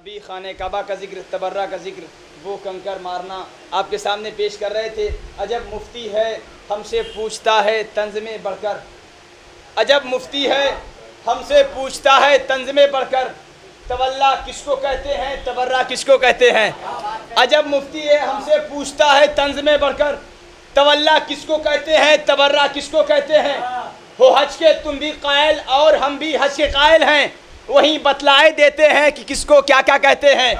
अभी खाने काबा का जिक्र, तबर्रा का जिक्र, वो कंकर मारना आपके सामने पेश कर रहे थे। अजब मुफ्ती है हमसे पूछता है तंज में बढ़कर, अजब मुफ्ती है हमसे पूछता है तंज में बढ़कर, तवल्ला किसको कहते हैं तबर्रा किसको कहते हैं। अजब मुफ्ती है हमसे पूछता है तंज में बढ़कर, तवल्ला किसको कहते हैं तबर्रा किसको कहते हैं। हो हज के तुम भी कायल और हम भी हज के कायल हैं, वहीं बतलाए देते हैं कि किसको क्या क्या कहते हैं,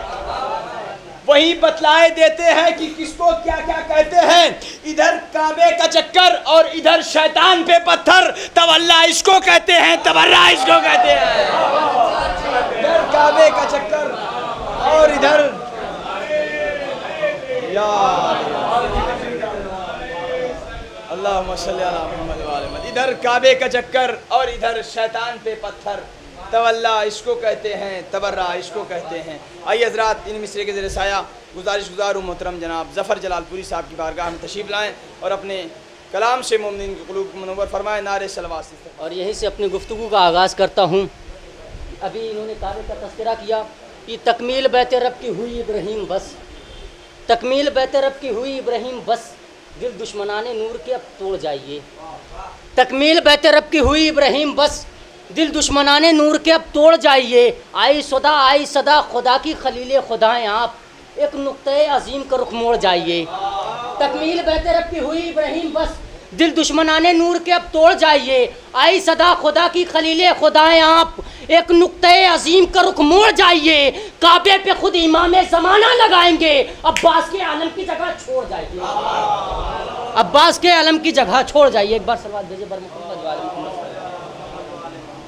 वहीं बतलाए देते हैं कि किसको क्या क्या कहते हैं। इधर काबे का चक्कर और इधर शैतान पे पत्थर, तवल्ला इसको कहते हैं तबर्रा इसको कहते हैं। इधर काबे का चक्कर और इधर अल्लाहुम्मा सल्ली अला मुहम्मद व आले मुहम्मद, इधर काबे का चक्कर और इधर शैतान पे पत्थर, तवल्ला इसको कहते हैं तबर्रा इसको कहते हैं। आइए हज़रात इन मिसरे के ज़रिए साया गुजारिश गुजार हूँ मोहतरम जनाब ज़फ़र जलालपुरी साहब की बारगाह में तशरीफ़ लाएँ और अपने कलाम से मोमिनीन के क़ुलूब को मुनव्वर फरमाएँ। नारे सलवात से और यहीं से अपनी गुफ्तगू का आगाज़ करता हूँ। अभी इन्होंने काबे का तज़किरा किया कि तकमील बैत रब की हुई इब्राहीम बस, तकमील बैत रब की हुई इब्राहीम बस, दिल दुश्मनाने नूर के अब तोड़ जाइए। तकमील बैत रब की हुई इब्राहीम बस, दिल दुश्मनाने नूर के अब तोड़ जाइए। आई सदा खुदा की खलील खुदाएँ आप, एक नुक्ते अजीम का रुख मोड़ जाइए। तकमील बैत रब की हुई इब्राहीम बस, दिल दुश्मनाने नूर के अब तोड़ जाइए। आई सदा खुदा की खलील खुदाएँ आप, एक नुक्ते अजीम का रुख मोड़ जाइए। काबे पे खुद इमाम ज़माना लगाएंगे, अब्बास के आलम की जगह छोड़ जाइए। अब्बास के आलम की जगह छोड़ जाइए। एक बार सलवात भेजे बर मोहम्मद वाले मोहम्मद।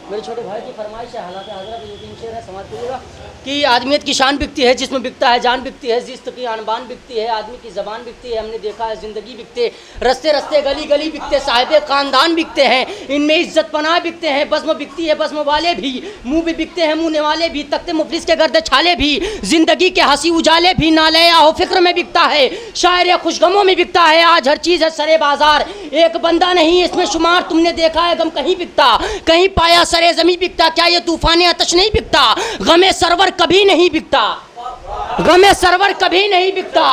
मेरे छोटे भाई की फरमाइश है, हालांकि हज़रत ये तीन शेर है, समाज कीजिएगा कि आदमियत की शान बिकती है, जिस्म बिकता है, जान बिकती है, जिस्त की अनबान बिकती है, आदमी की ज़बान बिकती है, हमने देखा है ज़िंदगी बिकते, रस्ते रस्ते गली गली बिकते, साहिब ख़ानदान बिकते हैं, इनमें इज़्ज़त पनाह बिकते हैं, बज़्म बिकती है, बज़्म वाले भी, मुँह भी बिकते हैं, मुँह वाले भी, तख्ते मुफलिस के गर्द छाले भी, ज़िंदगी के हंसी उजाले भी, नाले आहो फ़िक्र में बिकता है, शायर खुशगमों में बिकता है। आज हर चीज़ है सरे बाज़ार, एक बंदा नहीं इसमें शुमार, तुमने देखा है गम कहीं बिकता, कहीं पाया सरे ज़मीं बिकता, क्या ये तूफ़ान आतश नहीं बिकता। गमे सरवर कभी नहीं बिकता, गमे सरवर कभी नहीं बिकता,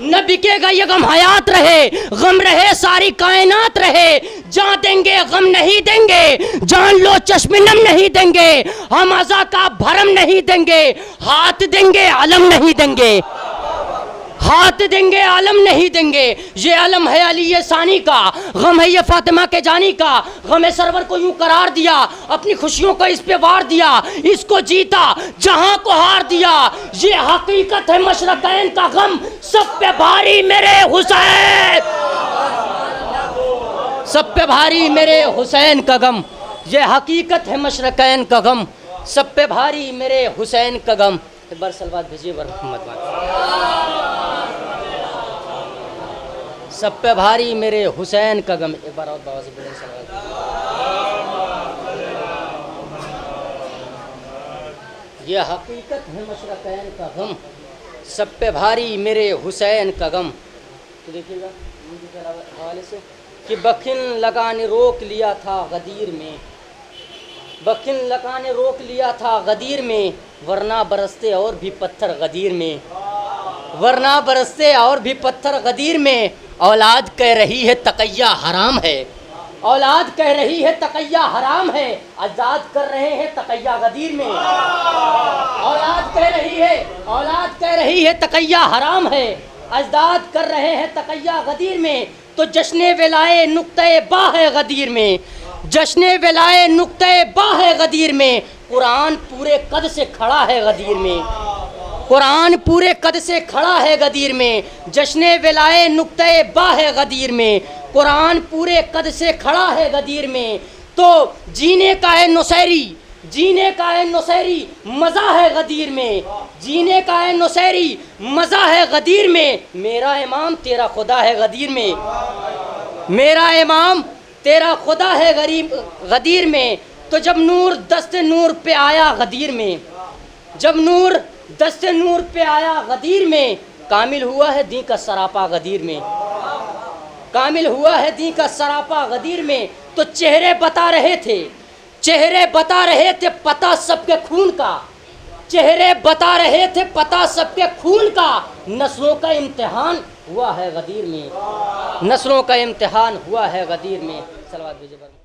न बिकेगा ये गम हयात रहे, गम रहे सारी कायनात रहे। जान देंगे गम नहीं देंगे, जान लो चश्मिनम नहीं देंगे, हम अज़ा का भरम नहीं देंगे, हाथ देंगे अलम नहीं देंगे, हाथ देंगे आलम नहीं देंगे। ये आलम है अली ये सानी का, गम है ये फातिमा के जानी का। गम सरवर को यूं करार दिया, अपनी खुशियों को इस पे वार दिया, इसको जीता जहां को हार दिया। ये हकीकत है मशरकैन का गम, सब पे भारी मेरे हुसैन, सब पे भारी मेरे हुसैन का गम। ये हकीकत है मशरकैन का गम, सब पे भारी मेरे हुसैन का गम। एक बार सलवात भेजिए बर मोहम्मद। सब पे भारी मेरे हुसैन का गम। एक बार और बाबा से बोलें सलवात। ये हकीकत है मशरकैन का गम, सब पे भारी मेरे हुसैन का गम। तो देखिएगा हवाले से कि बखिन लगा ने रोक लिया था गदीर में, बखिन लगा ने रोक लिया था गदीर में, वरना बरसते और भी पत्थर गदीर में, वरना बरसते और भी पत्थर गदीर में। औलाद कह रही है तकैया हराम है, औलाद कह रही है तकैया हराम है, अजदाद कर रहे हैं तकैया गदीर में। औलाद कह रही है, औलाद कह रही है तकैया हराम है, अजदाद कर रहे हैं तकैया गदीर में। तो जश्न वेलाए नुक्ते बा है गदीर में, जश्न वेलाए नुक्ते बा है गदीर में। कुरान पूरे कद से खड़ा है गदीर में, कुरान पूरे कद से खड़ा है गदीर में। जश्न वेलाए नुक्ते बा है गदीर में, कुरान पूरे कद से खड़ा है गदीर में। तो जीने का है नुसैरी, जीने का है नुसैरी, मज़ा है गदीर में, जीने का है नुसैरी, मज़ा है गदीर में। मेरा इमाम तेरा खुदा है गदीर में, मेरा इमाम तेरा खुदा है गदीर में। तो जब नूर दस्ते नूर पे आया गदीर में, जब नूर दस्ते नूर पे आया गदीर में, कामिल हुआ है दी का सरापा गदीर में, कामिल हुआ है दी का सरापा गदीर में। तो चेहरे बता रहे थे, चेहरे बता रहे थे पता सबके खून का, चेहरे बता रहे थे पता सबके खून का, नस्लों का इम्तिहान हुआ है गदीर में, नस्लों का इम्तिहान हुआ है गदीर में। सलवात भेजे।